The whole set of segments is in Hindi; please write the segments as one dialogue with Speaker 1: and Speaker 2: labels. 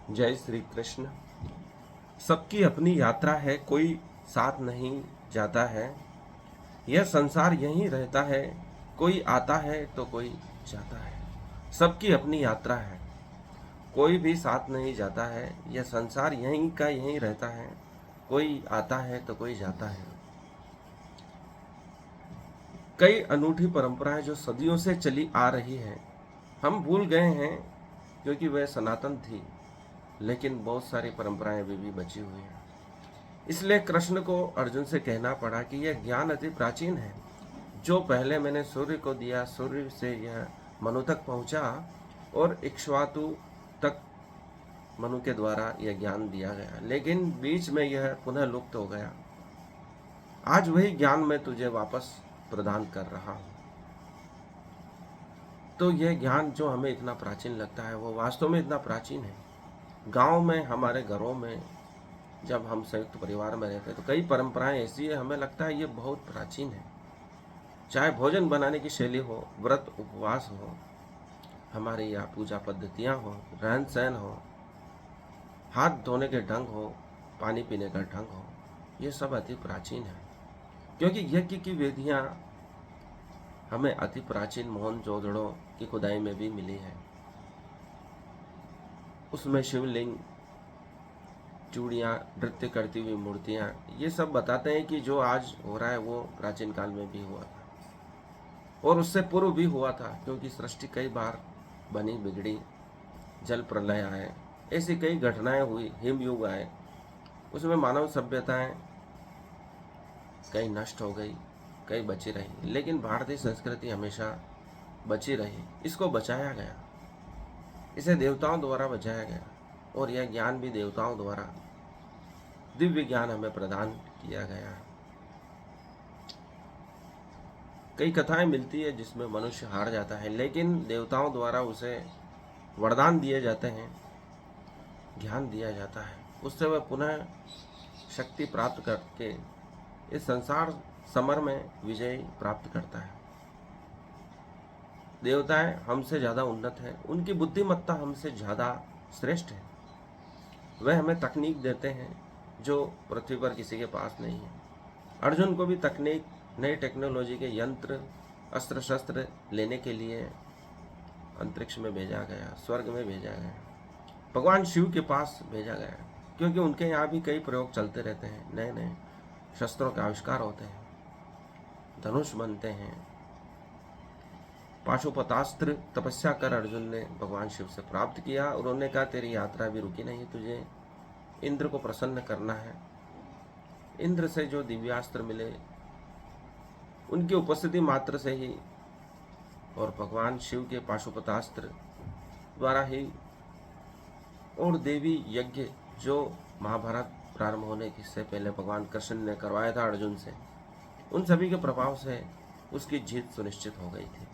Speaker 1: जय श्री कृष्ण। सबकी अपनी यात्रा है, कोई साथ नहीं जाता है। यह संसार यहीं रहता है, कोई आता है तो कोई जाता है। सबकी अपनी यात्रा है, कोई भी साथ नहीं जाता है। यह संसार यहीं का यहीं रहता है, कोई आता है तो कोई जाता है। कई अनूठी परंपराएं जो सदियों से चली आ रही है, हम भूल गए हैं क्योंकि वह सनातन थी, लेकिन बहुत सारी परंपराएं अभी भी बची हुई हैं। इसलिए कृष्ण को अर्जुन से कहना पड़ा कि यह ज्ञान अति प्राचीन है। जो पहले मैंने सूर्य को दिया, सूर्य से यह मनु तक पहुंचा और इक्ष्वाकु तक मनु के द्वारा यह ज्ञान दिया गया, लेकिन बीच में यह पुनः लुप्त हो गया। आज वही ज्ञान मैं तुझे वापस प्रदान कर रहा हूं। तो यह ज्ञान जो हमें इतना प्राचीन लगता है, वो वास्तव में इतना प्राचीन है। गांव में, हमारे घरों में जब हम संयुक्त परिवार में रहते हैं तो कई परंपराएं ऐसी है, हमें लगता है ये बहुत प्राचीन है। चाहे भोजन बनाने की शैली हो, व्रत उपवास हो, हमारे यहाँ पूजा पद्धतियाँ हो, रहन सहन हो, हाथ धोने के ढंग हो, पानी पीने का ढंग हो, ये सब अति प्राचीन है। क्योंकि यज्ञ की विधियाँ हमें अति प्राचीन मोहनजोदड़ो की खुदाई में भी मिली है। उसमें शिवलिंग, चूड़ियाँ, नृत्य करती हुई मूर्तियाँ, ये सब बताते हैं कि जो आज हो रहा है वो प्राचीन काल में भी हुआ था और उससे पूर्व भी हुआ था। क्योंकि सृष्टि कई बार बनी बिगड़ी, जल प्रलय आए, ऐसी कई घटनाएं हुई, हिमयुग आए, उसमें मानव सभ्यताएं कई नष्ट हो गई, कई बची रही, लेकिन भारतीय संस्कृति हमेशा बची रही। इसको बचाया गया, इसे देवताओं द्वारा बचाया गया और यह ज्ञान भी देवताओं द्वारा, दिव्य ज्ञान हमें प्रदान किया गया है। कई कथाएं मिलती है जिसमें मनुष्य हार जाता है, लेकिन देवताओं द्वारा उसे वरदान दिए जाते हैं, ज्ञान दिया जाता है, उससे वह पुनः शक्ति प्राप्त करके इस संसार समर में विजय प्राप्त करता है। देवताएं हमसे ज़्यादा उन्नत हैं, उनकी बुद्धिमत्ता हमसे ज़्यादा श्रेष्ठ है। वह हमें तकनीक देते हैं जो पृथ्वी पर किसी के पास नहीं है। अर्जुन को भी तकनीक, नई टेक्नोलॉजी के यंत्र, अस्त्र शस्त्र लेने के लिए अंतरिक्ष में भेजा गया, स्वर्ग में भेजा गया, भगवान शिव के पास भेजा गया, क्योंकि उनके यहाँ भी कई प्रयोग चलते रहते हैं। नए नए शस्त्रों के आविष्कार होते हैं, धनुष बनते हैं। पाशुपतास्त्र तपस्या कर अर्जुन ने भगवान शिव से प्राप्त किया। उन्होंने कहा तेरी यात्रा भी रुकी नहीं, तुझे इंद्र को प्रसन्न करना है। इंद्र से जो दिव्यास्त्र मिले, उनकी उपस्थिति मात्र से ही और भगवान शिव के पाशुपतास्त्र द्वारा ही और देवी यज्ञ जो महाभारत प्रारंभ होने से पहले भगवान कृष्ण ने करवाया था अर्जुन से, उन सभी के प्रभाव से उसकी जीत सुनिश्चित हो गई थी।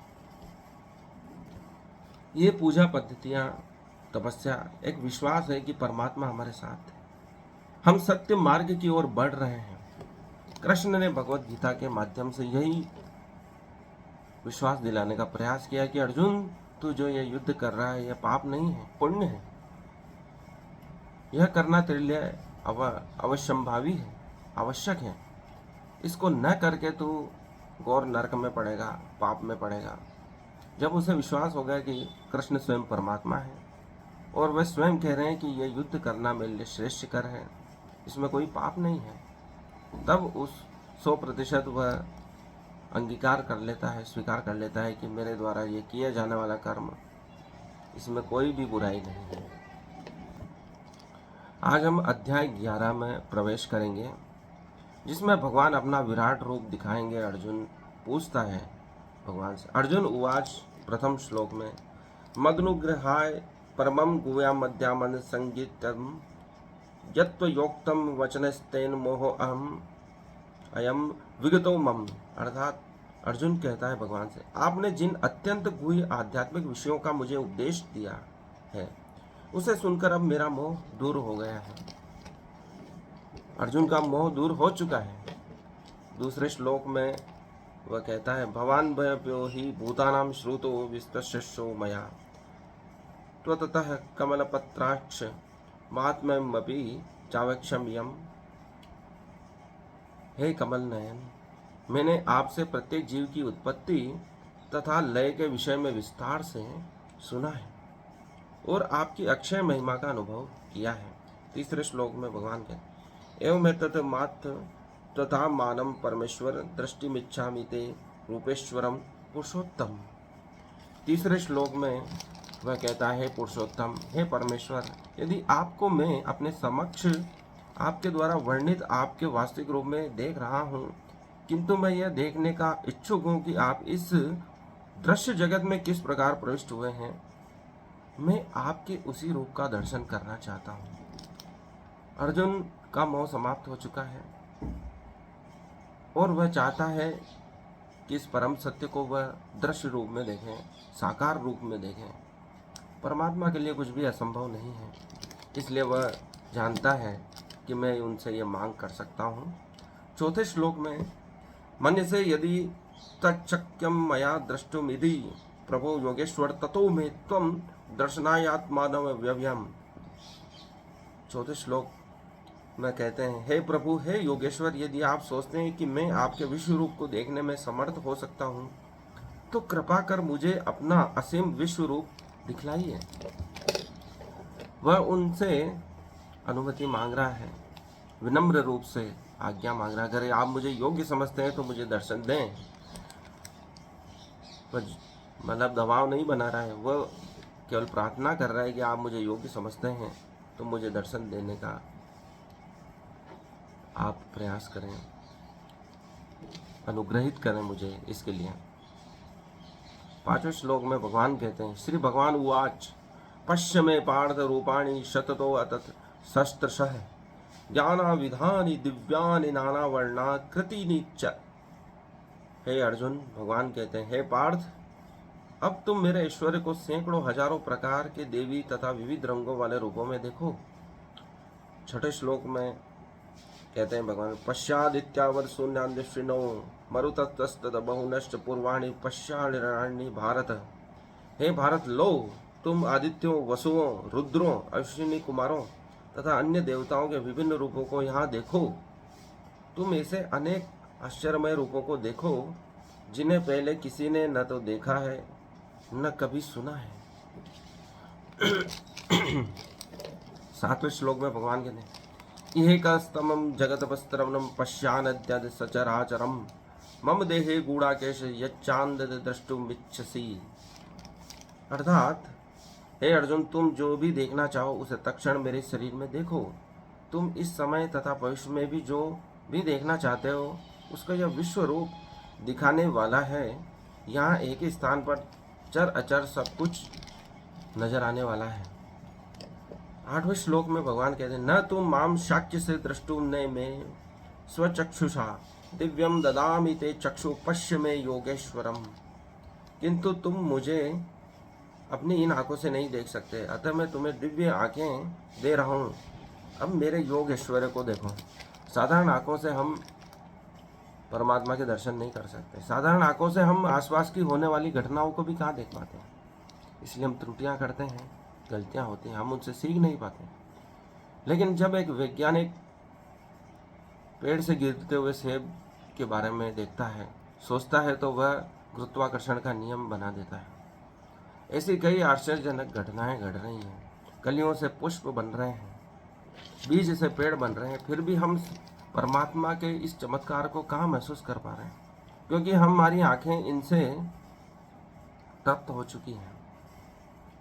Speaker 1: ये पूजा पद्धतियाँ, तपस्या एक विश्वास है कि परमात्मा हमारे साथ है, हम सत्य मार्ग की ओर बढ़ रहे हैं। कृष्ण ने भगवत गीता के माध्यम से यही विश्वास दिलाने का प्रयास किया कि अर्जुन, तू जो ये युद्ध कर रहा है, यह पाप नहीं है, पुण्य है। यह करना तेरे लिए अवश्यंभावी है, आवश्यक है। इसको न करके तू गौर नरक में पड़ेगा, पाप में पड़ेगा। जब उसे विश्वास हो गया कि कृष्ण स्वयं परमात्मा है और वह स्वयं कह रहे हैं कि यह युद्ध करना मेरे लिए श्रेष्ठ कर है, इसमें कोई पाप नहीं है, तब उस 100% वह अंगीकार कर लेता है, स्वीकार कर लेता है कि मेरे द्वारा ये किया जाने वाला कर्म, इसमें कोई भी बुराई नहीं है। आज हम अध्याय 11 में प्रवेश करेंगे, जिसमें भगवान अपना विराट रूप दिखाएंगे। अर्जुन पूछता है भगवान से, अर्जुन उवाच, प्रथम श्लोक में, मग्नुग्रहाय परमं गुव्यामद्यामन संगीतम यत्त्वयोक्तम वचनस्तेन मोहो अहम अयम विगतो मम। अर्थात अर्जुन कहता है भगवान से, आपने जिन अत्यंत गुह्य आध्यात्मिक विषयों का मुझे उपदेश दिया है, उसे सुनकर अब मेरा मोह दूर हो गया है। अर्जुन का मोह दूर हो चुका है। दूसरे श्लोक में वह कहता है, भवान भयप्यो ही भूतानां श्रुतो विस्तस्यो मया त्वतः कमलपत्राक्ष महात्म्यमपि चावक्षम्यम। हे कमल नयन, मैंने आपसे प्रत्येक जीव की उत्पत्ति तथा लय के विषय में विस्तार से सुना है और आपकी अक्षय महिमा का अनुभव किया है। तीसरे श्लोक में भगवान कहते एवं मैं तत् मात्र तथा मानम परमेश्वर दृष्टिमिच्छामि ते रूपेश्वरम पुरुषोत्तम। तीसरे श्लोक में वह कहता है पुरुषोत्तम, हे परमेश्वर, यदि आपको मैं अपने समक्ष आपके द्वारा वर्णित आपके वास्तविक रूप में देख रहा हूँ, किंतु मैं यह देखने का इच्छुक हूँ कि आप इस दृश्य जगत में किस प्रकार प्रविष्ट हुए हैं। मैं आपके उसी रूप का दर्शन करना चाहता हूँ। अर्जुन का मोह समाप्त हो चुका है और वह चाहता है कि इस परम सत्य को वह दृश्य रूप में देखें, साकार रूप में देखें। परमात्मा के लिए कुछ भी असंभव नहीं है, इसलिए वह जानता है कि मैं उनसे ये मांग कर सकता हूँ। चौथे श्लोक में मन से यदि तच्चक्यम मया द्रष्टुमिति प्रभो योगेश्वर ततो मे त्वं दर्शनायात्मानम व्यव्यम। चौथे श्लोक में कहते हैं, हे प्रभु, हे योगेश्वर, यदि आप सोचते हैं कि मैं आपके विश्व रूप को देखने में समर्थ हो सकता हूँ, तो कृपा कर मुझे अपना असीम विश्व रूप दिखलाइए। वह उनसे अनुमति मांग रहा है, विनम्र रूप से आज्ञा मांग रहा है। अगर आप मुझे योग्य समझते हैं तो मुझे दर्शन दें। मतलब दबाव नहीं बना रहा है, वह केवल प्रार्थना कर रहा है कि आप मुझे योग्य समझते हैं तो मुझे दर्शन देने का आप प्रयास करें, अनुग्रहित करें मुझे इसके लिए। पांचवें श्लोक में भगवान कहते हैं, श्री भगवान उवाच पश्य मे पार्थ रूपाणि शततो अतत शस्त्रशः ज्ञानाविधानि दिव्यानि नाना वर्णाकृतीनि च। हे अर्जुन, भगवान कहते हैं, हे पार्थ, अब तुम मेरे ऐश्वर्य को सैकड़ों हजारों प्रकार के देवी तथा विविध रंगों वाले रूपों में देखो। छठे श्लोक में कहते हैं भगवान, पश्चादित्यावद शून्यान्दिनो मरुतस्तद बहुनश्च पूर्वाणि पश्चाणि भारत। हे भारत, लो तुम आदित्यों, वसुओं, रुद्रों, अश्विनी कुमारों तथा अन्य देवताओं के विभिन्न रूपों को यहाँ देखो। तुम ऐसे अनेक आश्चर्यमय रूपों को देखो जिन्हें पहले किसी ने न तो देखा है न कभी सुना है। सातवें श्लोक में भगवान कहते हैं, इहेकस्तमं जगतपस्तरवनं पश्यानद्यद् सचराचरं मम देहे गूढ़ाकेश यच्चान्यद् द्रष्टुमिच्छसि। अर्थात हे अर्जुन, तुम जो भी देखना चाहो उसे तत्क्षण मेरे शरीर में देखो। तुम इस समय तथा भविष्य में भी जो भी देखना चाहते हो उसका यह विश्व रूप दिखाने वाला है। यहाँ एक ही स्थान पर चर अचर सब कुछ नजर आने वाला है। आठवें श्लोक में भगवान कहते हैं, न तुम माम शाक्य से द्रष्टुम ने में स्वचक्षुषा दिव्यम ददामि ते चक्षु पश्य में योगेश्वरम। किंतु तुम मुझे अपनी इन आंखों से नहीं देख सकते, अतः मैं तुम्हें दिव्य आंखें दे रहा हूँ। अब मेरे योग ऐश्वर्य को देखो। साधारण आंखों से हम परमात्मा के दर्शन नहीं कर सकते। साधारण आंखों से हम आसपास की होने वाली घटनाओं को भी कहाँ देख पाते हैं। इसलिए हम त्रुटियां करते हैं, गलतियां होती हैं, हम उनसे सीख नहीं पाते। लेकिन जब एक वैज्ञानिक पेड़ से गिरते हुए सेब के बारे में देखता है, सोचता है, तो वह गुरुत्वाकर्षण का नियम बना देता है। ऐसी कई आश्चर्यजनक घटनाएं घट रही हैं। कलियों से पुष्प बन रहे हैं, बीज से पेड़ बन रहे हैं, फिर भी हम परमात्मा के इस चमत्कार को कहाँ महसूस कर पा रहे हैं? क्योंकि हमारी आंखें इनसे तप्त हो चुकी हैं,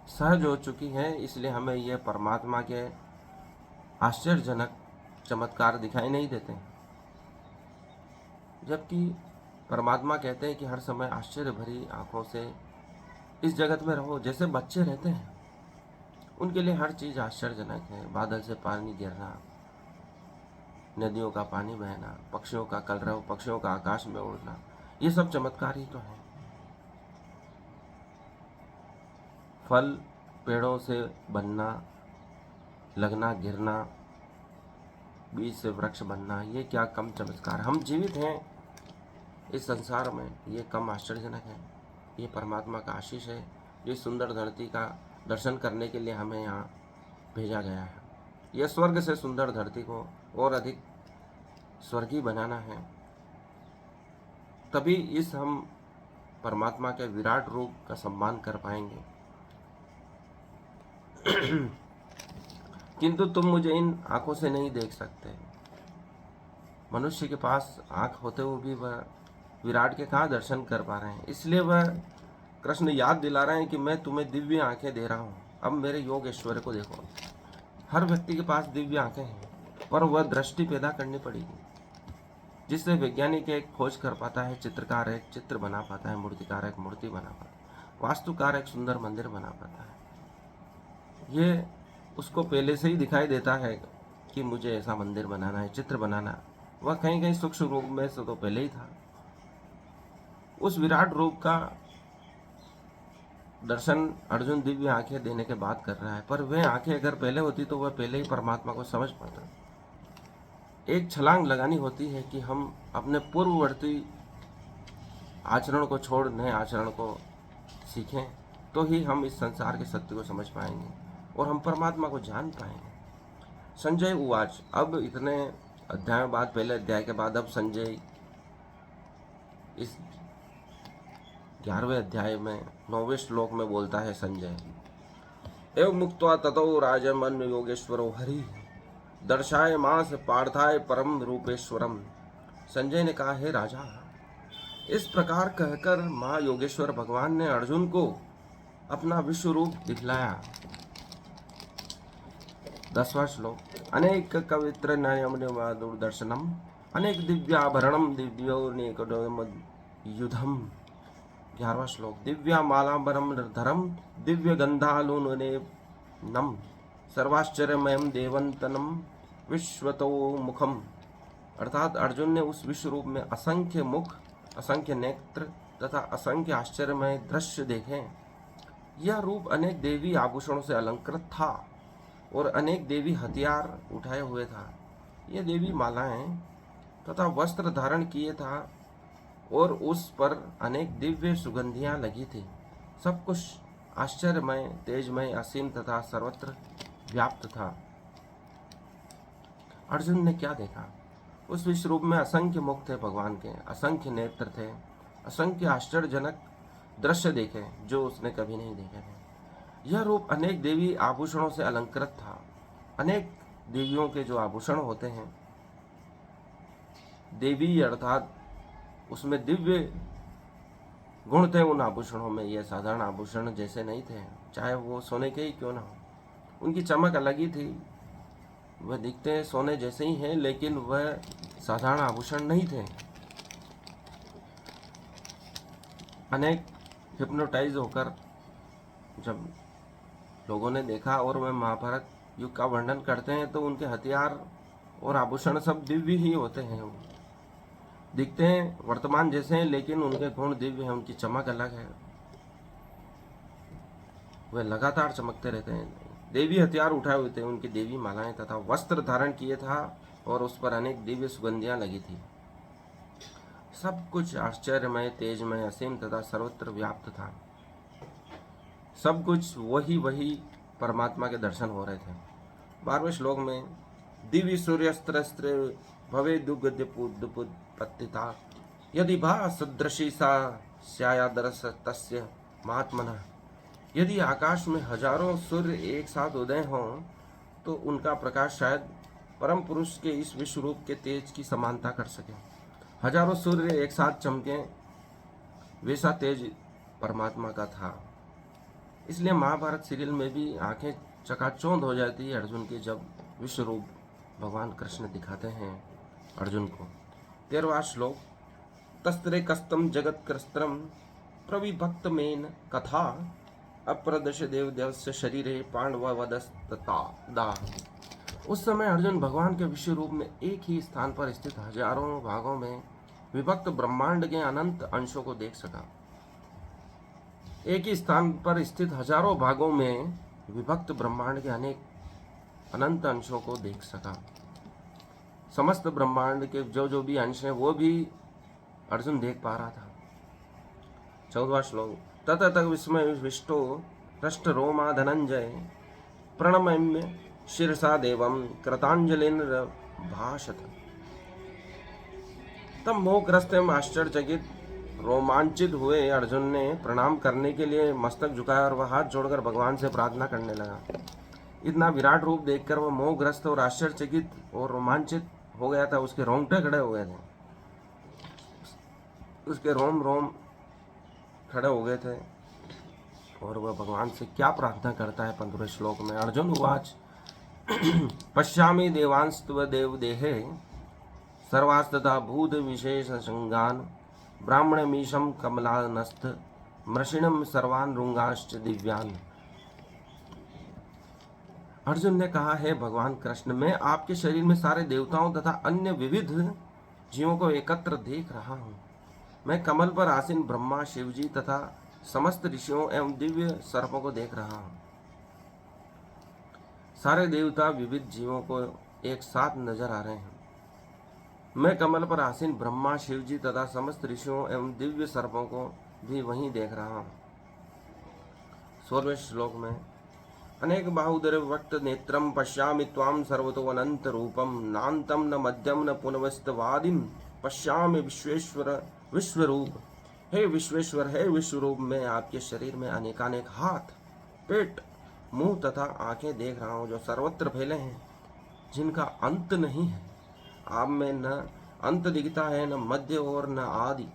Speaker 1: सहज हो चुकी हैं। इसलिए हमें यह परमात्मा के आश्चर्यजनक चमत्कार दिखाई नहीं देते हैं। जबकि परमात्मा कहते हैं कि हर समय आश्चर्य भरी आंखों से इस जगत में रहो। जैसे बच्चे रहते हैं, उनके लिए हर चीज़ आश्चर्यजनक है। बादल से पानी गिरना, नदियों का पानी बहना, पक्षियों का कलरव, पक्षियों का आकाश में उड़ना, ये सब चमत्कार ही तो है। फल पेड़ों से बनना, लगना, गिरना, बीज से वृक्ष बनना, ये क्या कम चमत्कार। हम जीवित हैं इस संसार में, ये कम आश्चर्यजनक है। ये परमात्मा का आशीष है। ये सुंदर धरती का दर्शन करने के लिए हमें यहाँ भेजा गया है। यह स्वर्ग से सुंदर धरती को और अधिक स्वर्गीय बनाना है, तभी इस हम परमात्मा के विराट रूप का सम्मान कर पाएंगे। किंतु तुम मुझे इन आंखों से नहीं देख सकते। मनुष्य के पास आंख होते हुए भी वह विराट के कहाँ दर्शन कर पा रहे हैं। इसलिए वह कृष्ण याद दिला रहे हैं कि मैं तुम्हें दिव्य आंखें दे रहा हूँ, अब मेरे योग ऐश्वर्य को देखो। हर व्यक्ति के पास दिव्य आंखें हैं, पर वह दृष्टि पैदा करनी पड़ेगी, जिससे वैज्ञानिक एक खोज कर पाता है, चित्रकार एक चित्र बना पाता है, मूर्तिकार एक मूर्ति बना पाता है, वास्तुकार एक सुंदर मंदिर बना पाता है। ये उसको पहले से ही दिखाई देता है कि मुझे ऐसा मंदिर बनाना है, चित्र बनाना। वह कहीं कहीं सूक्ष्म रूप में से तो पहले ही था। उस विराट रूप का दर्शन अर्जुन दिव्य आंखें देने के बाद कर रहा है, पर वे आंखें अगर पहले होती तो वह पहले ही परमात्मा को समझ पाता। एक छलांग लगानी होती है कि हम अपने पूर्ववर्ती आचरण को छोड़ नए आचरण को सीखें, तो ही हम इस संसार के सत्य को समझ पाएंगे और हम परमात्मा को जान पाएंगे। संजय उवाच, अब इतने अध्यायों बाद, पहले अध्याय के बाद अब संजय इस 11वें अध्याय में 9वें श्लोक में बोलता है संजय, एवं मुक्त्वा ततो राजमन योगेश्वरो हरि दर्शाय मास पार्थाय परम रूपेश्वरम। संजय ने कहा, हे राजा, इस प्रकार कहकर महायोगेश्वर भगवान ने अर्जुन को अपना विश्व रूप दिखलाया। 10वां श्लोक, अनेक कवित्र दूरदर्शनम अनेक दिव्याभरणम दिव्योनेकम युधम। 11वां श्लोक, दिव्या मालांबरम धरम दिव्य गंधालुनम सर्वाश्चर्यमयम देवंतनम विश्वतो मुखम। अर्थात अर्जुन ने उस विश्व रूप में असंख्य मुख, असंख्य नेत्र तथा असंख्य आश्चर्यमय दृश्य देखे। यह रूप अनेक देवी आभूषणों से अलंकृत था और अनेक देवी हथियार उठाए हुए था। यह देवी मालाएं तथा वस्त्र धारण किए था और उस पर अनेक दिव्य सुगंधियां लगी थी। सब कुछ आश्चर्यमय, तेजमय, असीम तथा सर्वत्र व्याप्त था। अर्जुन ने क्या देखा? उस विश्व रूप में असंख्य मुख थे भगवान के, असंख्य नेत्र थे, असंख्य आश्चर्यजनक दृश्य देखे जो उसने कभी नहीं देखे थे। यह रूप अनेक देवी आभूषणों से अलंकृत था। अनेक देवियों के जो आभूषण होते हैं, देवी अर्थात उसमें दिव्य गुण थे उन आभूषणों में। यह साधारण आभूषण जैसे नहीं थे, चाहे वो सोने के ही क्यों ना हो। उनकी चमक अलग ही थी। वह दिखते हैं सोने जैसे ही हैं, लेकिन वह साधारण आभूषण नहीं थे। अनेक हिप्नोटाइज होकर जब लोगों ने देखा और वह महाभारत युग का वर्णन करते हैं, तो उनके हथियार और आभूषण सब दिव्य ही होते हैं। दिखते हैं वर्तमान जैसे हैं, लेकिन उनके गुण दिव्य हैं, उनकी चमक अलग है। वे लगातार चमकते रहते हैं। देवी हथियार उठाए हुए थे, उनकी देवी मालाएं तथा वस्त्र धारण किए था और उस पर अनेक दिव्य सुगंधियां लगी थी। सब कुछ आश्चर्यमय, तेजमय, असीम तथा सर्वत्र व्याप्त था। सब कुछ वही परमात्मा के दर्शन हो रहे थे। 12वें श्लोक में, दिव्य सूर्यस्त्र भवे दुग्धपुत्पत्तिता यदि भा सदृशी सा स्यादरस तस्य महात्मनः। यदि आकाश में हजारों सूर्य एक साथ उदय हों तो उनका प्रकाश शायद परम पुरुष के इस विश्व रूप के तेज की समानता कर सके। हजारों सूर्य एक साथ चमके, वैसा तेज परमात्मा का था। इसलिए महाभारत सीरियल में भी आंखें चकाचौंध हो जाती है अर्जुन की, जब विश्व रूप भगवान कृष्ण दिखाते हैं अर्जुन को। 13वां श्लोक, तस्त्रे कस्तम जगत कृस्त्रम प्रविभक्त मेन कथा अप्रदश देवदेवस्य शरीरे पांडववदस्तता। उस समय अर्जुन भगवान के विश्व रूप में एक ही स्थान पर स्थित हजारों भागों में विभक्त ब्रह्मांड के अनंत अंशों को देख सका। एक ही स्थान पर स्थित हजारों भागों में विभक्त ब्रह्मांड के अनेक अनंत अंशों को देख सका। समस्त ब्रह्मांड के जो भी अंश हैं वो भी अर्जुन देख पा रहा था। 14वां श्लोक, तत विस्मय विष्टो हृष्ट रोमा धनंजय प्रणम्य शिरसा देवम कृतांजलिन भाषत। तब मोहग्रस्त एवं आश्चर्यचकित रोमांचित हुए अर्जुन ने प्रणाम करने के लिए मस्तक झुकाया और वह हाथ जोड़कर भगवान से प्रार्थना करने लगा। इतना विराट रूप देखकर वह मोहग्रस्त और आश्चर्यचकित और रोमांचित हो गया था। उसके रोंगटे खड़े हो गए थे, उसके रोम रोम खड़े हो गए थे। और वह भगवान से क्या प्रार्थना करता है 15वें श्लोक में। अर्जुन उवाच पश्यामि देवांस्तव देवदेहे सर्वास्तथा भूत विशेष संगान ब्राह्मणमीशम कमलानस्थ मृषिणम सर्वान रुंगाश्च दिव्यान। अर्जुन ने कहा, है भगवान कृष्ण, मैं आपके शरीर में सारे देवताओं तथा अन्य विविध जीवों को एकत्र देख रहा हूँ। मैं कमल पर आसीन ब्रह्मा, शिवजी तथा समस्त ऋषियों एवं दिव्य सर्पों को देख रहा हूँ। सारे देवता विविध जीवों को एक साथ नजर आ रहे हैं। मैं कमल पर आसीन ब्रह्मा, शिवजी तथा समस्त ऋषियों एवं दिव्य सर्पों को भी वहीं देख रहा हूँ। 16वें श्लोक में अनेक बाहुदर वक्त नेत्रम पश्यामि त्वाम सर्वतो अनंत रूपम नान्तम न मध्यम न पुनवस्तवादिम पश्यामि विश्वेश्वर विश्वरूप। हे विश्वेश्वर, हे विश्वरूप, मैं आपके शरीर में अनेकानेक हाथ, पेट, मुंह तथा आंखें देख रहा हूँ जो सर्वत्र फैले हैं, जिनका अंत नहीं है। आप में न अंत दिखता है, न मध्य और न आदि।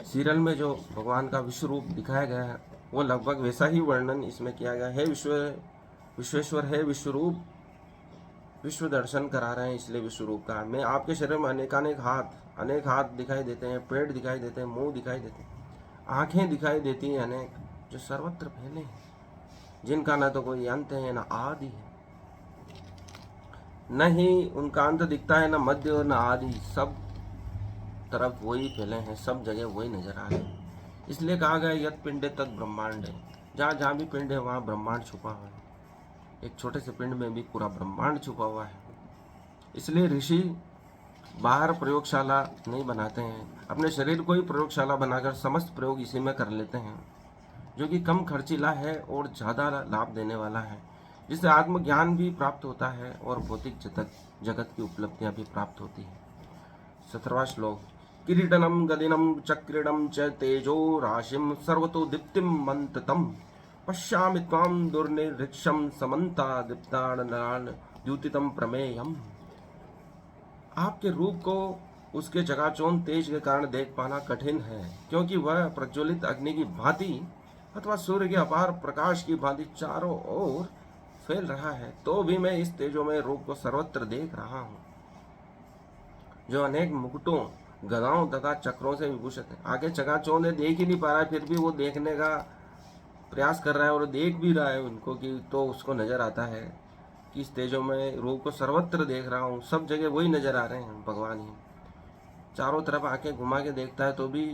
Speaker 1: सीरियल में जो भगवान का विश्व रूप दिखाया गया है वो लगभग वैसा ही वर्णन इसमें किया गया है। विश्वेश्वर है विश्वरूप, विश्व दर्शन करा रहे हैं इसलिए विश्वरूप का। मैं आपके शरीर में अनेक हाथ दिखाई देते हैं, पेट दिखाई देते हैं, मुंह दिखाई देते हैं, आंखें दिखाई देती हैं अनेक, जो सर्वत्र फैले हैं, जिनका न तो कोई अंत है न आदि है। न ही उनका अंत दिखता है, न मध्य और न आदि। सब तरफ वही फैले हैं, सब जगह वही नजर आ रहे हैं। इसलिए कहा गया यत पिंडे तत् ब्रह्मांड है। जहाँ जहाँ भी पिंड है वहाँ ब्रह्मांड छुपा हुआ है। एक छोटे से पिंड में भी पूरा ब्रह्मांड छुपा हुआ है। इसलिए ऋषि बाहर प्रयोगशाला नहीं बनाते हैं, अपने शरीर को ही प्रयोगशाला बनाकर समस्त प्रयोग इसी में कर लेते हैं, जो कि कम खर्चीला है और ज़्यादा लाभ देने वाला है, जिससे आत्मज्ञान भी प्राप्त होता है और भौतिक जगत की उपलब्धियां भी प्राप्त होती है। 17वां श्लोक किरीटनम गदिनम चक्रिणम च तेजो राशिम सर्वतो दीप्तिम मंततम पश्यामि त्वाम दुर्निरीक्षम समन्ता दीप्ताननान द्युतितम प्रमेयम। आपके रूप को उसके चकाचौंध तेज के कारण देख पाना कठिन है, क्योंकि वह प्रज्वलित अग्नि की भांति अथवा सूर्य के अपार प्रकाश की भांति चारों ओर फैल रहा है। तो भी मैं इस तेजोमय रूप को सर्वत्र देख रहा हूँ, जो अनेक मुकुटों, गदाओं तथा चक्रों से विभूषित है। आगे चकाचौंध है, देख ही नहीं पा रहा है, फिर भी वो देखने का प्रयास कर रहा है और देख भी रहा है उनको, कि तो उसको नजर आता है कि इस तेजोमय रूप को सर्वत्र देख रहा हूँ। सब जगह वही नजर आ रहे हैं, भगवान ही। चारों तरफ आंखें घुमा के देखता है तो भी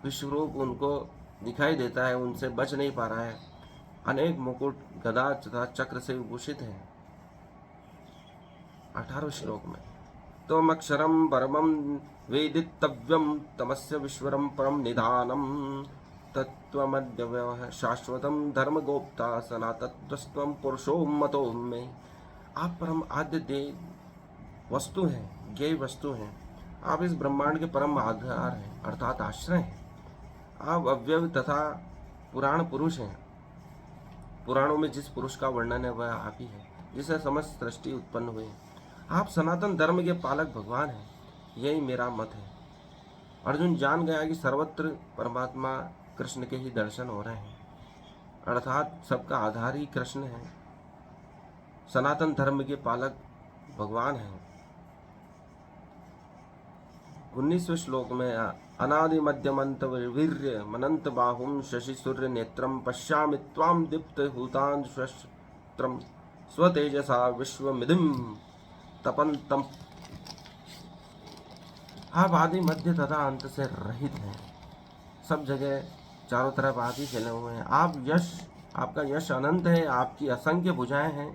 Speaker 1: विश्वरूप उनको दिखाई देता है, उनसे बच नहीं पा रहा है। अनेक मुकुट, गदा तथा चक्र से विभूषित है। 18वें श्लोक में त्वमक्षरं परमं वेदितव्यं तमस्य विश्वरं परम निधानम तत्त्वमद्यव्यः शाश्वतं धर्मगोप्ता सनातनस्त्वं पुरुषो मतो मे। आप परम आद्य देव वस्तु हैं, ज्ञेय वस्तु हैं। आप इस ब्रह्मांड के परम आधार हैं, अर्थात आश्रय हैं। आप अव्यय तथा पुराण पुरुष हैं। पुराणों में जिस पुरुष का वर्णन है वह आप ही है, जिससे समस्त सृष्टि उत्पन्न हुई। आप सनातन धर्म के पालक भगवान हैं, यही मेरा मत है। अर्जुन जान गया कि सर्वत्र परमात्मा कृष्ण के ही दर्शन हो रहे हैं, अर्थात सबका आधार ही कृष्ण है, सनातन धर्म के पालक भगवान हैं। 19वें श्लोक में अनादि मध्यमंत वीर्य मनंत बाहुम शशि सूर्य नेत्रम पश्यामि त्वाम दीप्त हुतांशस्त्रम स्वतेजसा विश्वमिदिम तपंतम। आप आदि मध्य तथा अंत से रहित हैं, सब जगह चारों तरफ आप ही फैले हुए हैं। आपका यश अनंत है, आपकी असंख्य भुजाएं हैं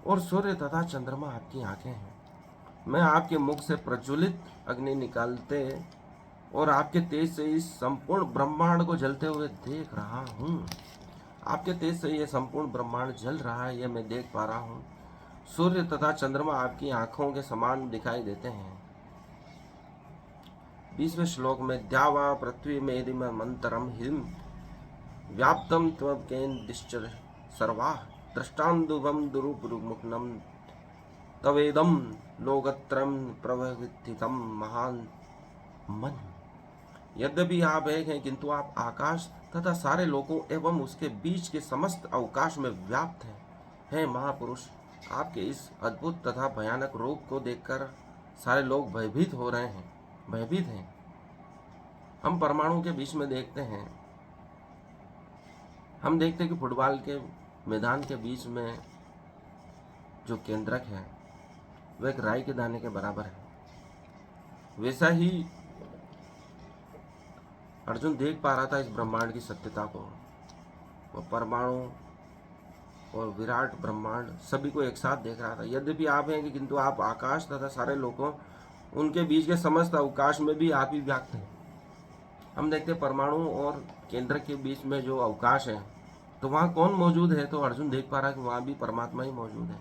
Speaker 1: और सूर्य तथा चंद्रमा आपकी आंखें हैं। मैं आपके मुख से प्रज्वलित अग्नि निकालते और आपके तेज से इस संपूर्ण ब्रह्मांड को जलते हुए देख रहा हूँ। आपके तेज से यह संपूर्ण ब्रह्मांड जल रहा है, यह मैं देख पा रहा हूँ। सूर्य तथा चंद्रमा आपकी आंखों के समान दिखाई देते हैं। 20वें श्लोक में द्यावा पृथ्वी मेदिम मंतरम हिम व्याप्तम त्वकेन्द्रिश्च सर्वाः दृष्टान्तुभं दुरुपमुखनम तवेदम लोकत्रयं प्रवृत्तितम महान मन। यद्यपि आप एक हैं, किंतु आप आकाश तथा सारे लोकों एवं उसके बीच के समस्त अवकाश में व्याप्त हैं। हे महापुरुष, आपके इस अद्भुत तथा भयानक रूप को देखकर सारे लोग भयभीत हो रहे हैं, भयभीत हैं। हम परमाणु के बीच में देखते हैं, हम देखते हैं कि फुटबॉल के मैदान के बीच में जो केंद्रक है वह एक राई के दाने के बराबर है। वैसा ही अर्जुन देख पा रहा था इस ब्रह्मांड की सत्यता को। वह परमाणु और विराट ब्रह्मांड सभी को एक साथ देख रहा था। यद्यपि आप हैं, किंतु आप आकाश तथा सारे लोगों उनके बीच के समस्त अवकाश में भी आप ही व्याप्त हैं। हम देखते परमाणु और केंद्र के बीच में जो अवकाश है, तो वहाँ कौन मौजूद है? तो अर्जुन देख पा रहा है कि वहाँ भी परमात्मा ही मौजूद है।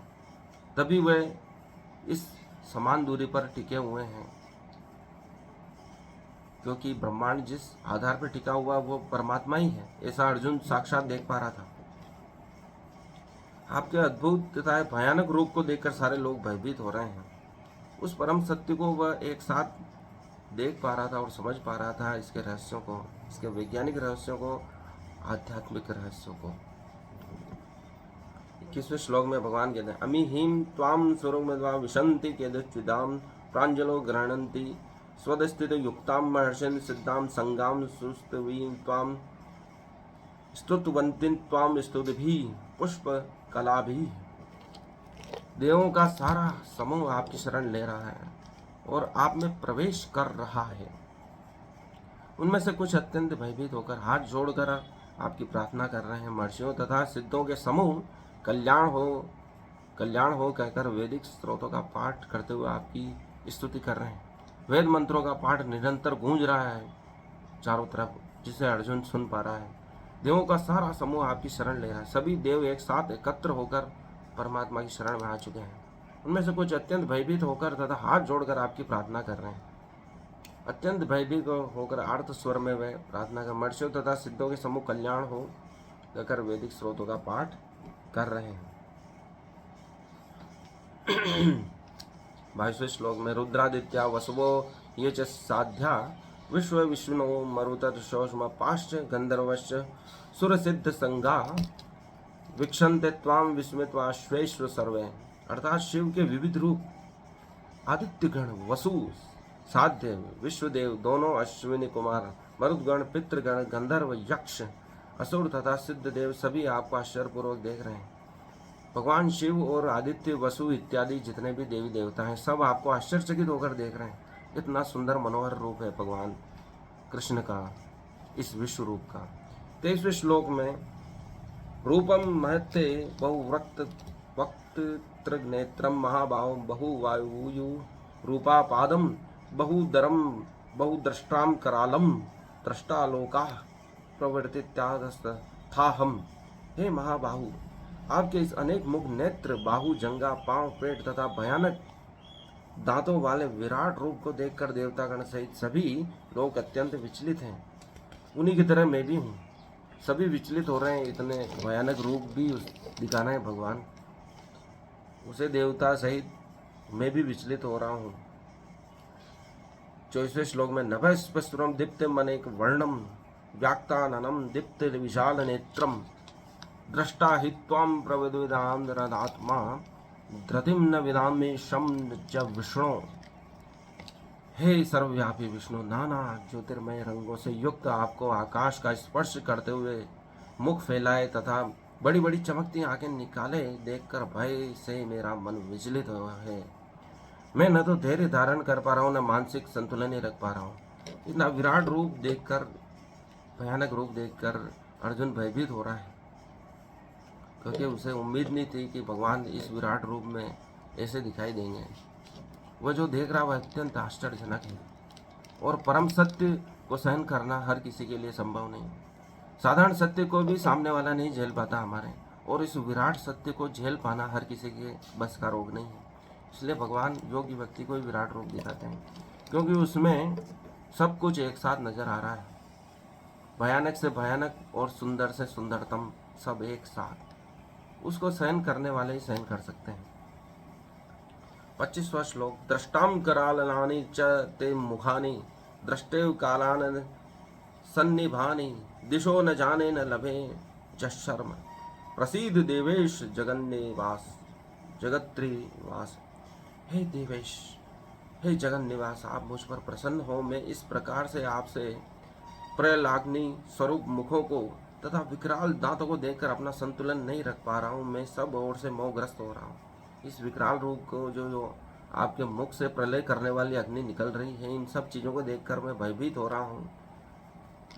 Speaker 1: तभी वह इस समान दूरी पर टिके हुए हैं, क्योंकि ब्रह्मांड जिस आधार पर टिका हुआ वो परमात्मा ही है। ऐसा अर्जुन साक्षात देख पा रहा था। आपके अद्भुत तथा भयानक रूप को देखकर सारे लोग भयभीत हो रहे हैं। उस परम सत्य को वह एक साथ देख पा रहा था और समझ पा रहा था, इसके रहस्यों को, इसके वैज्ञानिक रहस्यों को, आध्यात्मिक रहस्यों को। 21वें श्लोक में भगवान कहते हैं, अमी हीम त्वाम स्वरूपमेवा विशन्ति केदच्युदाम प्रांजलो गृह्णन्ति स्वदस्थित युक्ताम महर्षिन् सिद्धाम संगाम सुस्तवीं त्वाम स्तुतवन्तीं त्वाम स्तुतिभिः पुष्प कलाभिः। देवों का सारा समूह आपकी शरण ले रहा है और आप में प्रवेश कर रहा है। उनमें से कुछ अत्यंत भयभीत होकर हाथ जोड़कर आपकी प्रार्थना कर रहे हैं। महर्षियों तथा सिद्धों के समूह कल्याण हो कहकर वैदिक स्त्रोतों का पाठ करते हुए आपकी स्तुति कर रहे हैं। वेद मंत्रों का पाठ निरंतर गूंज रहा है चारों तरफ, जिसे अर्जुन सुन पा रहा है। देवों का सारा समूह आपकी शरण ले रहा है। सभी देव एक साथ एकत्र होकर परमात्मा की शरण में आ चुके हैं। उनमें से कुछ अत्यंत भयभीत होकर तथा हाथ जोड़कर आपकी प्रार्थना कर रहे हैं। अत्यंत भयभीत होकर आर्त स्वर में वे प्रार्थना कर महर्षियों तथा सिद्धों के समूह कल्याण हो कहकर वैदिक स्रोतों का पाठ कर रहे हैं। 22वें श्लोक में रुद्रादित्या वसुवो ये च साध्या विश्व विष्णु मरुत शोषम पाश्च गंधर्वश्च सुरसिद्ध संगा वीक्षन्ते त्वाम विस्मित्वाश्वेश्व सर्वे। अर्थात शिव के विविध रूप आदित्य गण, वसु, साध्य, विश्वदेव दोनों, अश्विनी कुमार, मरुदगण, पितृगण, गंधर्व, यक्ष, असुर तथा सिद्ध देव सभी आपको आश्चर्यपूर्वक देख रहे हैं। भगवान शिव और आदित्य, वसु इत्यादि जितने भी देवी देवता हैं सब आपको आश्चर्यचकित होकर देख रहे हैं। इतना सुंदर मनोहर रूप है भगवान कृष्ण का, इस विश्व रूप का। 23वें श्लोक में रूपम महत्ते बहुवक्त्रनेत्रम महाबाहु बहुवायु रूपापादम बहुदरम बहुद्रष्टाम करालम द्रष्टालोका प्रवर्तित्यादस्थाहम। हे महाबाहु, आपके इस अनेक मुख, नेत्र, बाहु, जंगा, पांव, पेट तथा भयानक दांतों वाले विराट रूप को देखकर देवतागण सहित सभी लोग अत्यंत विचलित हैं। उन्हीं की तरह मैं भी हूँ, सभी विचलित हो रहे हैं। इतने भयानक रूप भी दिखाना है भगवान, उसे देवता सहित मैं भी विचलित हो रहा हूँ। 24वें श्लोक में नभस्पस्त्रम दीप्त मनेक वर्णम व्याक्ताननम दीप्त विशाल नेत्रम दृष्टा हि त्वां प्रविद्विदात्मा धृतिम न विदामि शम च विष्णु। हे सर्वव्यापी विष्णु, नाना ज्योतिर्मय रंगों से युक्त आपको आकाश का स्पर्श करते हुए मुख फैलाए तथा बड़ी बड़ी चमकती आंखें निकाले देखकर भय से मेरा मन विचलित हुआ है। मैं न तो धैर्य धारण कर पा रहा हूँ, न मानसिक संतुलन ही रख पा रहा हूँ। इतना विराट रूप देखकर, भयानक रूप देखकर अर्जुन भयभीत हो रहा है, क्योंकि उसे उम्मीद नहीं थी कि भगवान इस विराट रूप में ऐसे दिखाई देंगे। वह जो देख रहा वह अत्यंत आश्चर्यजनक है और परम सत्य को सहन करना हर किसी के लिए संभव नहीं। साधारण सत्य को भी सामने वाला नहीं झेल पाता हमारे, और इस विराट सत्य को झेल पाना हर किसी के बस का रोग नहीं है। इसलिए भगवान योगी व्यक्ति को विराट रूप दिखाते हैं, क्योंकि उसमें सब कुछ एक साथ नजर आ रहा है। भयानक से भयानक और सुंदर से सुंदरतम सब एक साथ। उसको सहन करने वाले ही सहन कर सकते हैं। 25वां श्लोक। दृष्टाम करालनानि च ते मुखानि दृष्टेव कालान सन्निभानि दिशो न जाने न लभे जशर्म प्रसीद देवेश जगन्निवास जगत्रिवास। हे देवेश, हे जगन निवास, आप मुझ पर प्रसन्न हो। मैं इस प्रकार से आपसे प्रलयाग्नि स्वरूप मुखों को तथा विकराल दांतों को देखकर अपना संतुलन नहीं रख पा रहा हूँ। मैं सब ओर से मोहग्रस्त हो रहा हूँ। इस विकराल रूप को जो आपके मुख से प्रलय करने वाली अग्नि निकल रही है, इन सब चीज़ों को देखकर मैं भयभीत हो रहा हूँ,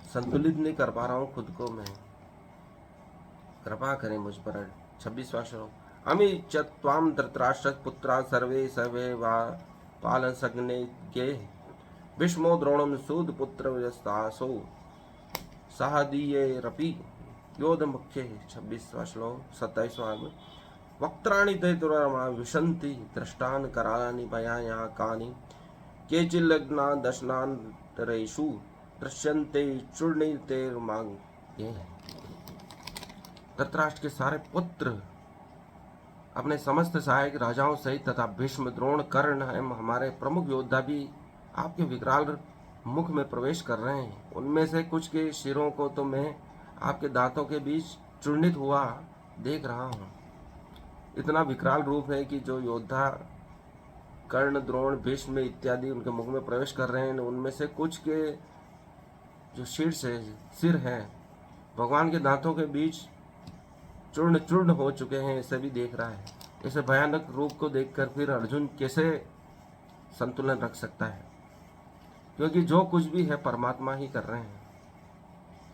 Speaker 1: संतुलित नहीं कर पा रहा हूँ खुद को मैं। कृपा करें मुझ पर। 26वां श्लोक। अमी चत्वाम धृतराष्ट्र पुत्रा सर्वे सर्वे वा पालन सग्ने के भीष्मो द्रोणम सूद पुत्र व्यस्तासो साहदीये योध मुख्य। 26वां श्लोक। 27वां। वक्त्राणि ते तुरमा विशन्ति दृष्टान करालानि भयाया कानि केचिल्लग्ना दशनान्तरेषु दृश्यन्ते चूर्णितेर्मागे। धृतराष्ट्र के सारे पुत्र अपने समस्त सहायक राजाओं सहित तथा भीष्म द्रोण कर्ण एवं हमारे प्रमुख योद्धा भी आपके विकराल मुख में प्रवेश कर रहे हैं। उनमें से कुछ के शिरों को तो मैं आपके दांतों के बीच चूर्णित हुआ देख रहा हूँ। इतना विकराल रूप है कि जो योद्धा कर्ण द्रोण भीष्म इत्यादि उनके मुख में प्रवेश कर रहे हैं, उनमें से कुछ के जो सिर है भगवान के दांतों के बीच चूर्ण चूर्ण हो चुके हैं, इसे भी देख रहा है। इसे भयानक रूप को देखकर फिर अर्जुन कैसे संतुलन रख सकता है? क्योंकि जो कुछ भी है परमात्मा ही कर रहे हैं।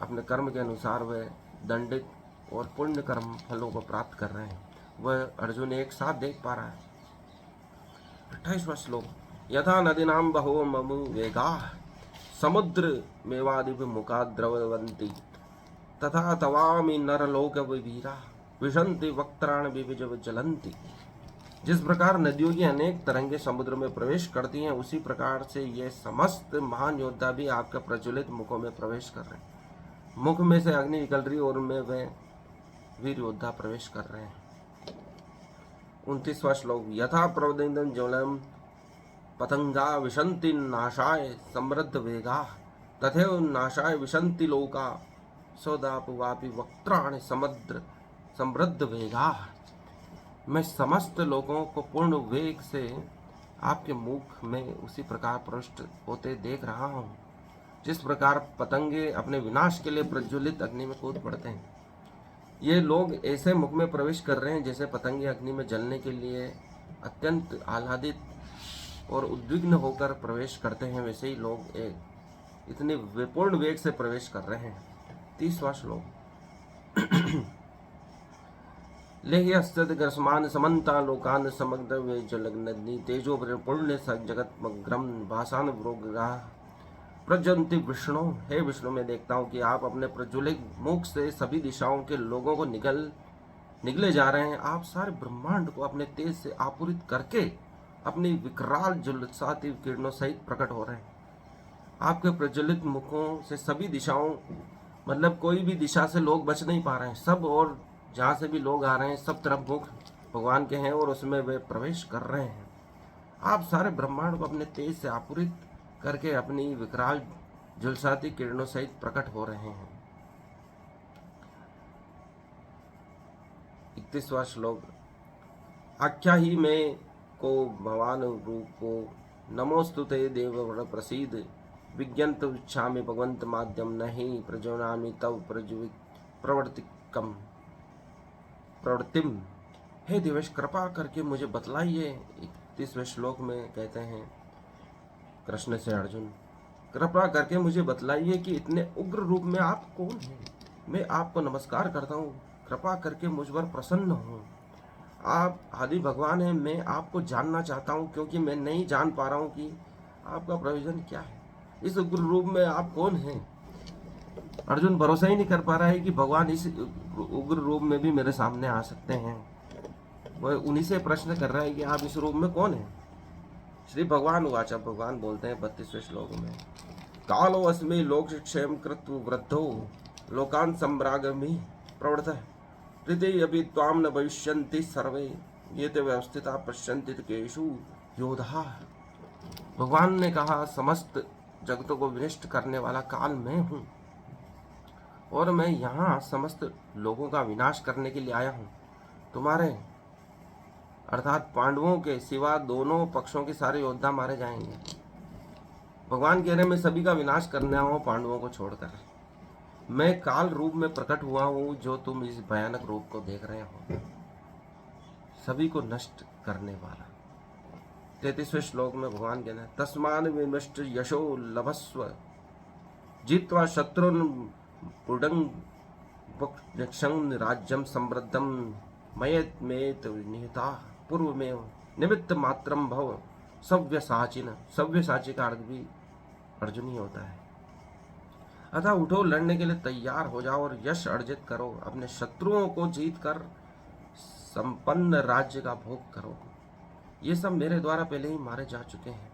Speaker 1: अपने कर्म के अनुसार वह दंडित और पुण्य कर्म फलों को प्राप्त कर रहे हैं। वह अर्जुन एक साथ देख पा रहा है। 28वां श्लोक। यथा नदीनां बहो ममु वेगा समुद्र मेवादिभिमुखा द्रववन्ति तथा तवामि नरलोक विवीरा विशन्ति वक्त्राण विविजलन्ति। जिस प्रकार नदियों की अनेक तरंगे समुद्र में प्रवेश करती हैं, उसी प्रकार से ये समस्त महान योद्धा भी आपके प्रज्वलित मुखों में प्रवेश कर रहे हैं। मुख में से अग्नि निकल रही और उनमें वे वीर योद्धा प्रवेश कर रहे हैं। 29वां श्लोक। यथा प्रवदितं ज्वलनं पतंगा विशन्ति नाशाय समृद्ध वेगा तथैव नाशाय विशन्ति लोका सौदापवापि वक्त्राणि समुद्र समृद्ध वेगा। मैं समस्त लोगों को पूर्ण वेग से आपके मुख में उसी प्रकार प्रविष्ट होते देख रहा हूँ, जिस प्रकार पतंगे अपने विनाश के लिए प्रज्वलित अग्नि में कूद पड़ते हैं। ये लोग ऐसे मुख में प्रवेश कर रहे हैं जैसे पतंगे अग्नि में जलने के लिए अत्यंत आह्लादित और उद्विग्न होकर प्रवेश करते हैं, वैसे ही लोग इतने विपूर्ण वेग से प्रवेश कर रहे हैं। 30वां श्लोक। लेह्यस्तद्ग्रस्मान समन्ता लोकान समग्र वे जलग्नदि तेजो पुण्य जगतमग्रम भाषान व्रोग्राह प्रजंति विष्णु। हे विष्णु, मैं देखता हूँ कि आप अपने प्रज्वलित मुख से सभी दिशाओं के लोगों को निगले जा रहे हैं। आप सारे ब्रह्मांड को अपने तेज से आपूरित करके अपनी विकराल जुलसाती किरणों सहित प्रकट हो रहे हैं। आपके प्रज्वलित मुखों से सभी दिशाओं, मतलब कोई भी दिशा से लोग बच नहीं पा रहे हैं। सब और जहाँ से भी लोग आ रहे हैं, सब तरफ मुख भगवान के हैं और उसमें वे प्रवेश कर रहे हैं। आप सारे ब्रह्मांड को अपने तेज से आपूरित करके अपनी विकराल झुलसाती किरणों सहित प्रकट हो रहे हैं। 31वां श्लोक। आख्या ही में को भगवान रूप को नमोस्तुते देव प्रसीद विज्ञात इच्छामि भगवंत माध्यम नहीं प्रजोनामि तव प्रवृत्तिम। हे देवेश, कृपा करके मुझे बतलाइए। 31वें श्लोक में कहते हैं कृष्ण से अर्जुन, कृपा करके मुझे बतलाइए कि इतने उग्र रूप में आप कौन हैं। मैं आपको नमस्कार करता हूँ, कृपा करके मुझ पर प्रसन्न हो। आप आदि भगवान हैं, मैं आपको जानना चाहता हूँ, क्योंकि मैं नहीं जान पा रहा हूँ कि आपका प्रयोजन क्या है। इस उग्र रूप में आप कौन हैं? अर्जुन भरोसा ही नहीं कर पा रहा है कि भगवान इस उग्र रूप में भी मेरे सामने आ सकते हैं। वह उन्हीं से प्रश्न कर रहा है कि आप इस रूप में कौन है। श्री भगवान उवाच, भगवान बोलते हैं 32वें श्लोक में, कालो अस्मि लोक क्षेम कृत वृद्धो लोकान संभ्रागमि प्रवर्तः हृदय अभी त्वाम न भविष्यन्ति सर्वे ये ते व्यवस्थिता पश्यन्ति केषु योधा। भगवान ने कहा, समस्त जगतों को विनष्ट करने वाला काल मैं हूँ और मैं यहाँ समस्त लोगों का विनाश करने के लिए आया हूँ। तुम्हारे अर्थात पांडवों के सिवा दोनों पक्षों के सारे योद्धा मारे जाएंगे। भगवान कह रहे मैं सभी का विनाश करने आया हूँ पांडवों को छोड़कर। मैं काल रूप में प्रकट हुआ हूँ जो तुम इस भयानक रूप को देख रहे हो, सभी को नष्ट करने वाला। 33वें श्लोक में भगवान कहते हैं, तस्मान विनष्ट यशो लभस्व जित्वा शत्रुन पुडंग क्षं राज्यम समृद्धम मयत मेत निहिता पूर्व में निमित्त मात्रम भव सव्यसाचिन। सव्यसाची का अर्थ भी अर्जुन ही होता है। अतः उठो, लड़ने के लिए तैयार हो जाओ और यश अर्जित करो, अपने शत्रुओं को जीत कर संपन्न राज्य का भोग करो। ये सब मेरे द्वारा पहले ही मारे जा चुके हैं।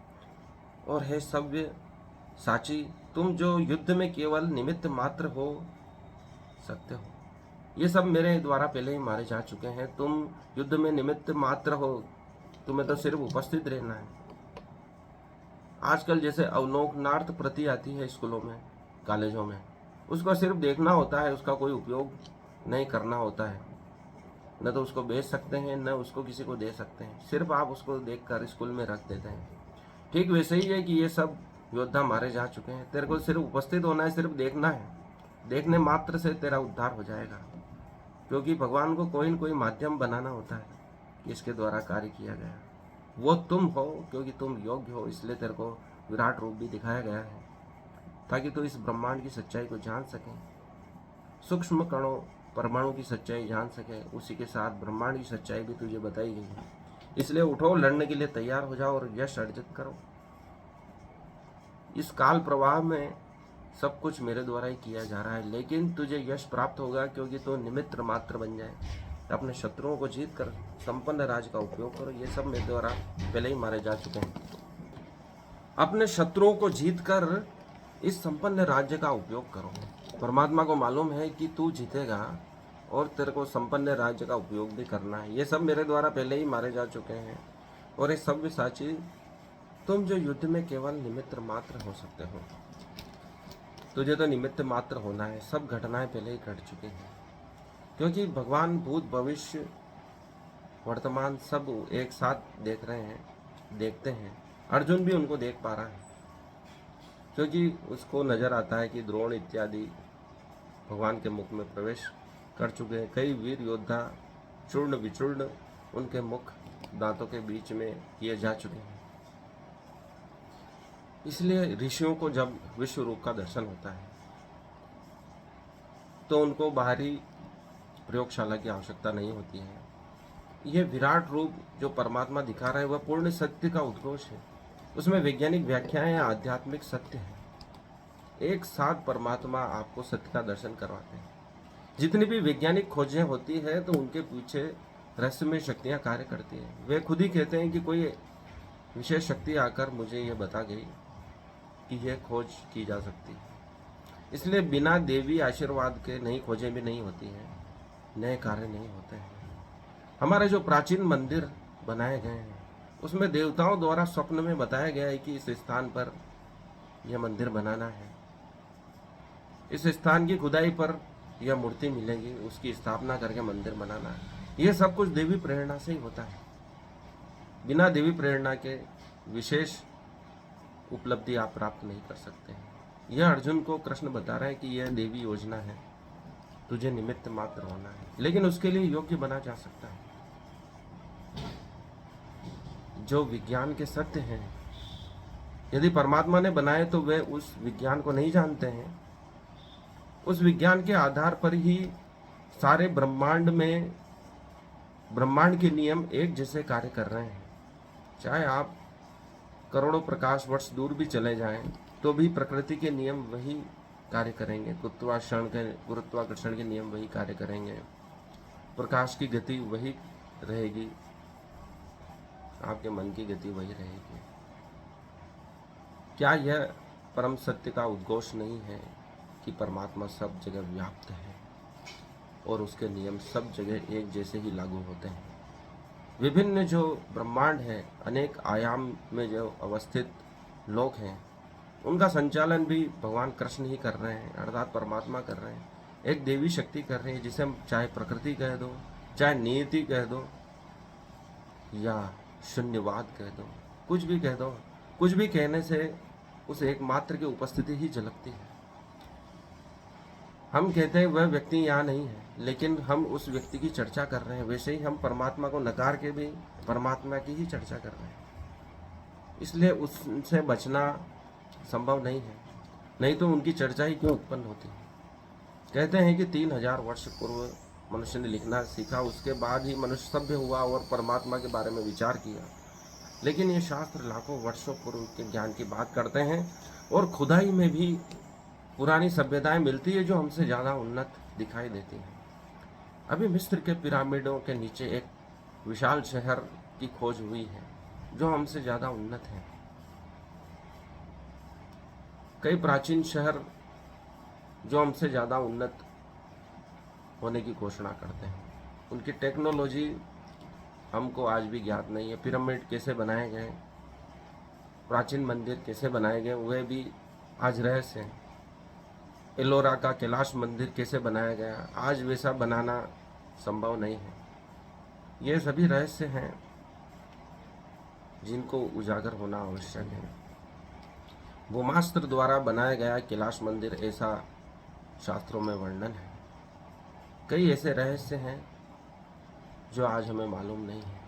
Speaker 1: और हे सव्य साची, तुम जो युद्ध में केवल निमित्त मात्र हो सकते हो, ये सब मेरे द्वारा पहले ही मारे जा चुके हैं। तुम युद्ध में निमित्त मात्र हो, तुम्हें तो सिर्फ उपस्थित रहना है। आजकल जैसे अवलोकनार्थ प्रति आती है स्कूलों में, कॉलेजों में, उसको सिर्फ देखना होता है, उसका कोई उपयोग नहीं करना होता है। न तो उसको बेच सकते हैं, न उसको किसी को दे सकते हैं, सिर्फ आप उसको देखकर स्कूल में रख देते हैं। ठीक वैसे ही है कि ये सब योद्धा मारे जा चुके हैं, तेरे को सिर्फ उपस्थित होना है, सिर्फ देखना है। देखने मात्र से तेरा उद्धार हो जाएगा, क्योंकि भगवान को कोई न कोई माध्यम बनाना होता है कि इसके द्वारा कार्य किया गया। वो तुम हो, क्योंकि तुम योग्य हो, इसलिए तेरे को विराट रूप भी दिखाया गया है, ताकि तू इस ब्रह्मांड की सच्चाई को जान सके, सूक्ष्म कणों परमाणु की सच्चाई जान सके, उसी के साथ ब्रह्मांड की सच्चाई भी तुझे बताई गई है। इसलिए उठो, लड़ने के लिए तैयार हो जाओ और यश अर्जित करो। इस काल प्रवाह में सब कुछ मेरे द्वारा ही किया जा रहा है, लेकिन तुझे यश प्राप्त होगा क्योंकि तू निमित्त मात्र बन जाए। अपने शत्रुओं को जीत कर संपन्न राज का उपयोग करो। ये सब मेरे द्वारा पहले ही मारे जा चुके हैं। अपने शत्रुओं को जीत कर इस संपन्न राज्य का उपयोग करो। परमात्मा को मालूम है कि तू जीतेगा और तेरे को संपन्न राज्य का उपयोग भी करना है। ये सब मेरे द्वारा पहले ही मारे जा चुके हैं। और ये सव्यसाची, तुम जो युद्ध में केवल निमित्त मात्र हो सकते हो, तुझे तो निमित्त मात्र होना है। सब घटनाएं पहले ही घट चुकी हैं, क्योंकि भगवान भूत भविष्य वर्तमान सब एक साथ देख रहे हैं, देखते हैं। अर्जुन भी उनको देख पा रहा है, क्योंकि उसको नजर आता है कि द्रोण इत्यादि भगवान के मुख में प्रवेश कर चुके हैं। कई वीर योद्धा चूर्ण विचूर्ण उनके मुख दांतों के बीच में किए जा चुके हैं। इसलिए ऋषियों को जब विश्व रूप का दर्शन होता है तो उनको बाहरी प्रयोगशाला की आवश्यकता नहीं होती है। यह विराट रूप जो परमात्मा दिखा रहा है वह पूर्ण सत्य का उद्घोष है। उसमें वैज्ञानिक व्याख्याएं आध्यात्मिक सत्य है। एक साथ परमात्मा आपको सत्य का दर्शन करवाते हैं। जितनी भी वैज्ञानिक खोजें होती है तो उनके पीछे रहस्यमय शक्तियां कार्य करती हैं। वे खुद ही कहते हैं कि कोई विशेष शक्ति आकर मुझे यह बता गई कि यह खोज की जा सकती है। इसलिए बिना देवी आशीर्वाद के नई खोजें भी नहीं होती हैं, नए कार्य नहीं होते हैं। हमारे जो प्राचीन मंदिर बनाए गए हैं उसमें देवताओं द्वारा स्वप्न में बताया गया है कि इस स्थान पर यह मंदिर बनाना है, इस स्थान की खुदाई पर यह मूर्ति मिलेगी, उसकी स्थापना करके मंदिर बनाना है। यह सब कुछ देवी प्रेरणा से ही होता है। बिना देवी प्रेरणा के विशेष उपलब्धि आप प्राप्त नहीं कर सकते हैं। यह अर्जुन को कृष्ण बता रहा है कि यह देवी योजना है, तुझे निमित्त मात्र होना है, लेकिन उसके लिए योग्य बना जा सकता है। जो विज्ञान के सत्य हैं, यदि परमात्मा ने बनाए तो वे उस विज्ञान को नहीं जानते हैं। उस विज्ञान के आधार पर ही सारे ब्रह्मांड में ब्रह्मांड के नियम एक जैसे कार्य कर रहे हैं। चाहे आप करोड़ों प्रकाश वर्ष दूर भी चले जाएं तो भी प्रकृति के नियम वही कार्य करेंगे, गुरुत्वाकर्षण के नियम वही कार्य करेंगे, प्रकाश की गति वही रहेगी, आपके मन की गति वही रहेगी। क्या यह परम सत्य का उद्घोष नहीं है कि परमात्मा सब जगह व्याप्त है और उसके नियम सब जगह एक जैसे ही लागू होते हैं। विभिन्न जो ब्रह्मांड है, अनेक आयाम में जो अवस्थित लोक हैं, उनका संचालन भी भगवान कृष्ण ही कर रहे हैं, अर्थात परमात्मा कर रहे हैं। एक देवी शक्ति कर रही है, जिसे हम चाहे प्रकृति कह दो, चाहे नियति कह दो, या शून्यवाद कह दो, कुछ भी कह दो, कुछ भी कहने से उस एकमात्र की उपस्थिति ही झलकती है। हम कहते हैं वह व्यक्ति यहाँ नहीं है, लेकिन हम उस व्यक्ति की चर्चा कर रहे हैं। वैसे ही हम परमात्मा को नकार के भी परमात्मा की ही चर्चा कर रहे हैं, इसलिए उससे बचना संभव नहीं है, नहीं तो उनकी चर्चा ही क्यों उत्पन्न होती है। कहते हैं कि 3000 वर्ष पूर्व मनुष्य ने लिखना सीखा, उसके बाद ही मनुष्य सभ्य हुआ और परमात्मा के बारे में विचार किया। लेकिन ये शास्त्र लाखों वर्षों पूर्व के ज्ञान की बात करते हैं, और खुदाई में भी पुरानी सभ्यताएं मिलती है जो हमसे ज़्यादा उन्नत दिखाई देती हैं। अभी मिस्र के पिरामिडों के नीचे एक विशाल शहर की खोज हुई है जो हमसे ज़्यादा उन्नत है। कई प्राचीन शहर जो हमसे ज़्यादा उन्नत होने की घोषणा करते हैं, उनकी टेक्नोलॉजी हमको आज भी ज्ञात नहीं है। पिरामिड कैसे बनाए गए, प्राचीन मंदिर कैसे बनाए गए, वह भी आज रहस्य है। एलोरा का कैलाश मंदिर कैसे बनाया गया, आज वैसा बनाना संभव नहीं है। ये सभी रहस्य हैं जिनको उजागर होना आवश्यक है। भूमास्त्र द्वारा बनाया गया कैलाश मंदिर ऐसा शास्त्रों में वर्णन है। कई ऐसे रहस्य हैं जो आज हमें मालूम नहीं है,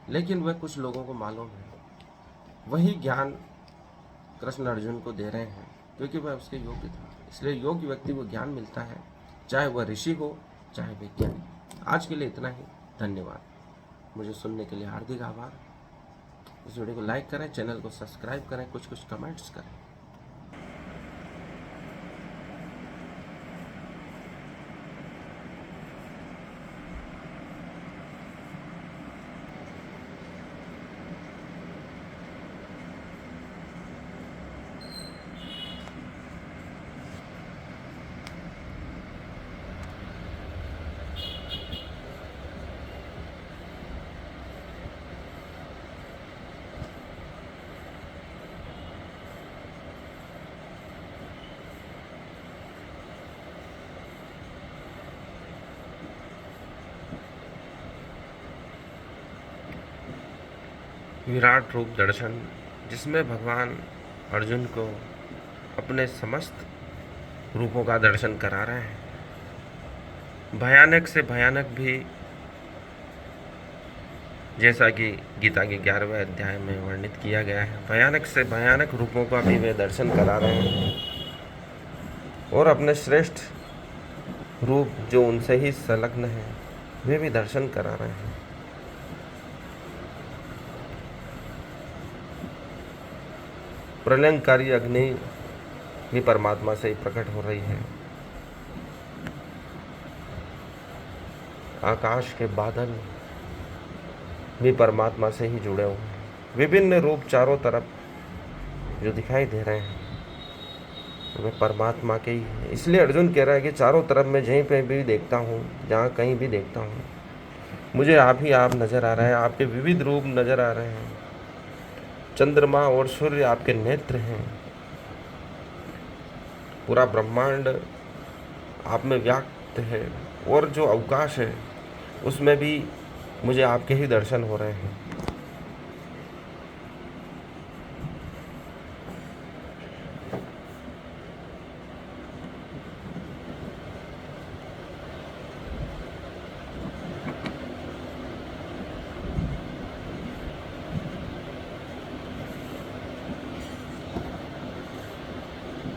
Speaker 1: लेकिन वह कुछ लोगों को मालूम है। वही ज्ञान कृष्ण अर्जुन को दे रहे हैं, क्योंकि वह उसके योग्य था। इसलिए योग्य व्यक्ति को ज्ञान मिलता है, चाहे वह ऋषि हो चाहे वैज्ञानिक। आज के लिए इतना ही, धन्यवाद। मुझे सुनने के लिए हार्दिक आभार। इस वीडियो को लाइक करें, चैनल को सब्सक्राइब करें, कुछ कमेंट्स करें। विराट रूप दर्शन, जिसमें भगवान अर्जुन को अपने समस्त रूपों का दर्शन करा रहे हैं। भयानक से भयानक भी, जैसा कि गीता के 11वें अध्याय में वर्णित किया गया है, भयानक से भयानक रूपों का भी वे दर्शन करा रहे हैं, और अपने श्रेष्ठ रूप जो उनसे ही संलग्न है वे भी दर्शन करा रहे हैं। प्रलयंकारी अग्नि भी परमात्मा से ही प्रकट हो रही है। आकाश के बादल भी परमात्मा से ही जुड़े हुए हैं। विभिन्न रूप चारों तरफ जो दिखाई दे रहे हैं वे परमात्मा के ही हैं। इसलिए अर्जुन कह रहा है कि चारों तरफ मैं जहीं पे भी देखता हूँ, जहाँ कहीं भी देखता हूँ, मुझे आप ही आप नज़र आ रहे हैं। आपके विविध रूप नज़र आ रहे हैं। चंद्रमा और सूर्य आपके नेत्र हैं। पूरा ब्रह्मांड आप में व्याप्त है, और जो अवकाश है उसमें भी मुझे आपके ही दर्शन हो रहे हैं।